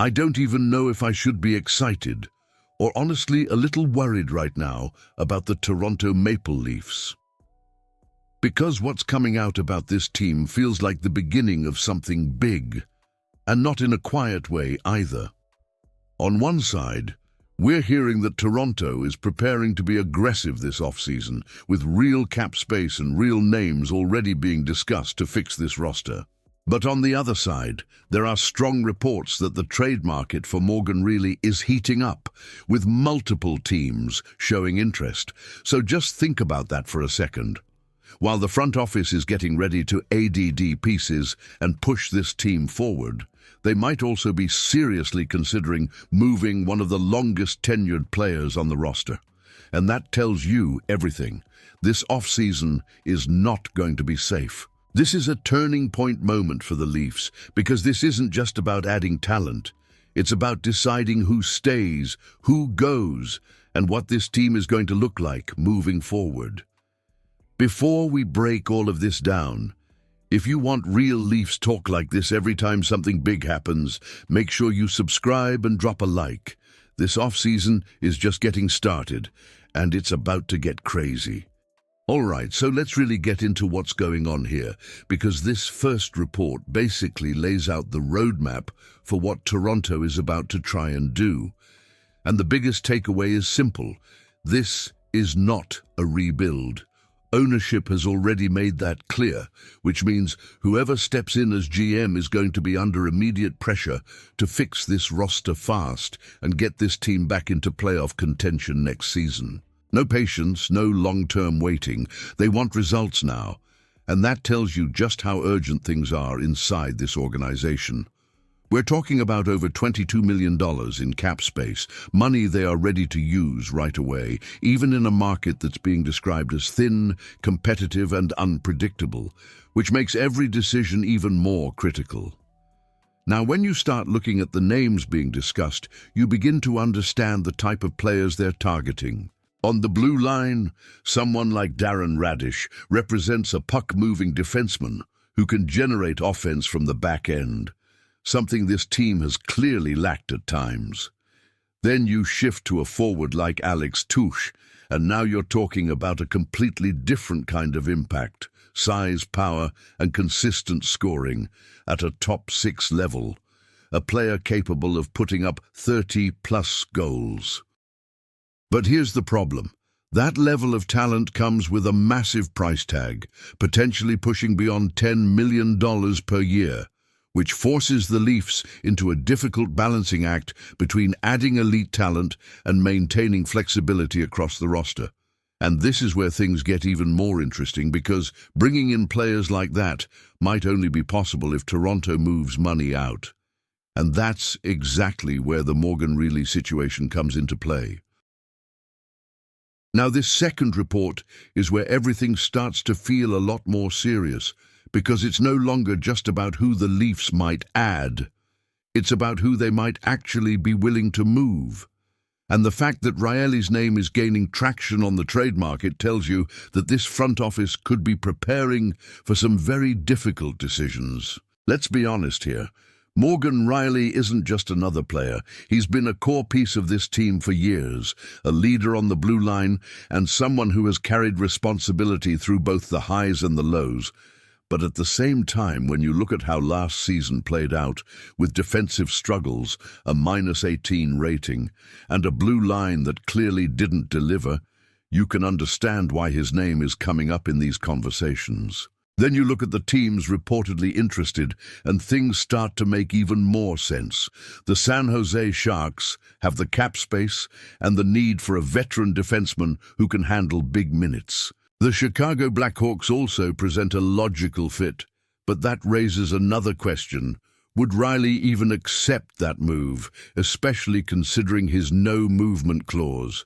I don't even know if I should be excited, or honestly a little worried right now about the Toronto Maple Leafs. Because what's coming out about this team feels like the beginning of something big, and not in a quiet way either. On one side, we're hearing that Toronto is preparing to be aggressive this offseason, with real cap space and real names already being discussed to fix this roster. But on the other side, there are strong reports that the trade market for Morgan Rielly is heating up, with multiple teams showing interest. So just think about that for a second. While the front office is getting ready to ADD pieces and push this team forward, they might also be seriously considering moving one of the longest tenured players on the roster. And that tells you everything. This offseason is not going to be safe. This is a turning point moment for the Leafs, because this isn't just about adding talent. It's about deciding who stays, who goes, and what this team is going to look like moving forward. Before we break all of this down, if you want real Leafs talk like this every time something big happens, make sure you subscribe and drop a like. This offseason is just getting started, and it's about to get crazy. All right, so let's really get into what's going on here, because this first report basically lays out the roadmap for what Toronto is about to try and do. And the biggest takeaway is simple. This is not a rebuild. Ownership has already made that clear, which means whoever steps in as GM is going to be under immediate pressure to fix this roster fast and get this team back into playoff contention next season. No patience, no long-term waiting. They want results now, and that tells you just how urgent things are inside this organization. We're talking about over $22 million in cap space, money they are ready to use right away, even in a market that's being described as thin, competitive, and unpredictable, which makes every decision even more critical. Now, when you start looking at the names being discussed, you begin to understand the type of players they're targeting. On the blue line, someone like Darren Radish represents a puck-moving defenseman who can generate offense from the back end, something this team has clearly lacked at times. Then you shift to a forward like Alex Touche, and now you're talking about a completely different kind of impact, size, power, and consistent scoring at a top 6 level, a player capable of putting up 30-plus goals. But here's the problem. That level of talent comes with a massive price tag, potentially pushing beyond $10 million per year, which forces the Leafs into a difficult balancing act between adding elite talent and maintaining flexibility across the roster. And this is where things get even more interesting, because bringing in players like that might only be possible if Toronto moves money out. And that's exactly where the Morgan Rielly situation comes into play. Now, this second report is where everything starts to feel a lot more serious, because it's no longer just about who the Leafs might add. It's about who they might actually be willing to move. And the fact that Rielly's name is gaining traction on the trade market tells you that this front office could be preparing for some very difficult decisions. Let's be honest here. Morgan Rielly isn't just another player. He's been a core piece of this team for years, a leader on the blue line, and someone who has carried responsibility through both the highs and the lows. But at the same time, when you look at how last season played out, with defensive struggles, a -18 rating, and a blue line that clearly didn't deliver, you can understand why his name is coming up in these conversations. Then you look at the teams reportedly interested, and things start to make even more sense. The San Jose Sharks have the cap space and the need for a veteran defenseman who can handle big minutes. The Chicago Blackhawks also present a logical fit, but that raises another question. Would Rielly even accept that move, especially considering his no-movement clause?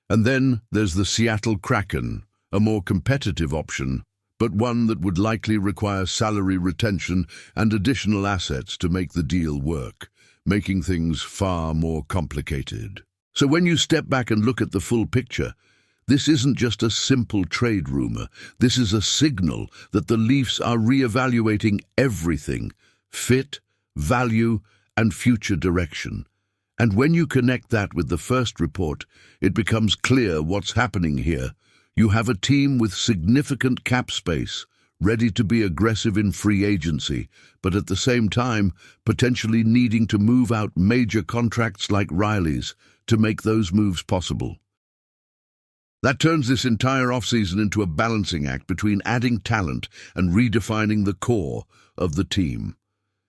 And then there's the Seattle Kraken, a more competitive option, but one that would likely require salary retention and additional assets to make the deal work, making things far more complicated. So when you step back and look at the full picture, this isn't just a simple trade rumor. This is a signal that the Leafs are reevaluating everything: fit, value, and future direction. And when you connect that with the first report, it becomes clear what's happening here. You have a team with significant cap space, ready to be aggressive in free agency, but at the same time, potentially needing to move out major contracts like Rielly's to make those moves possible. That turns this entire offseason into a balancing act between adding talent and redefining the core of the team.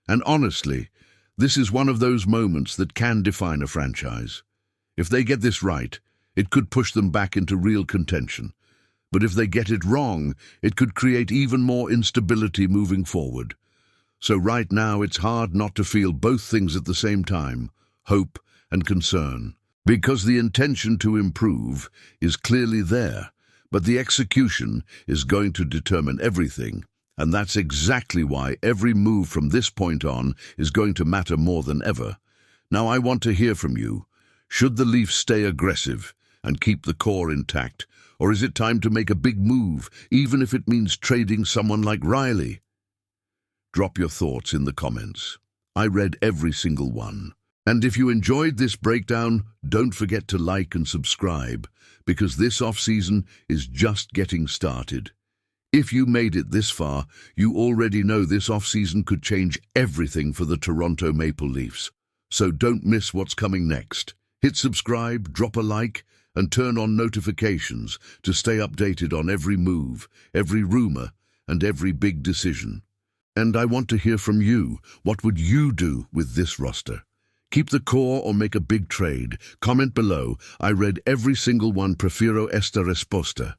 And honestly, this is one of those moments that can define a franchise. If they get this right, it could push them back into real contention. But if they get it wrong, it could create even more instability moving forward. So right now, it's hard not to feel both things at the same time, hope and concern. Because the intention to improve is clearly there, but the execution is going to determine everything. And that's exactly why every move from this point on is going to matter more than ever. Now I want to hear from you. Should the Leafs stay aggressive and keep the core intact? Or is it time to make a big move, even if it means trading someone like Rielly? Drop your thoughts in the comments. I read every single one. And if you enjoyed this breakdown, don't forget to like and subscribe, because this off-season is just getting started. If you made it this far, you already know this off-season could change everything for the Toronto Maple Leafs. So don't miss what's coming next. Hit subscribe, drop a like, and turn on notifications to stay updated on every move, every rumor, and every big decision. And I want to hear from you. What would you do with this roster? Keep the core or make a big trade? Comment below. I read every single one. Prefiero esta respuesta.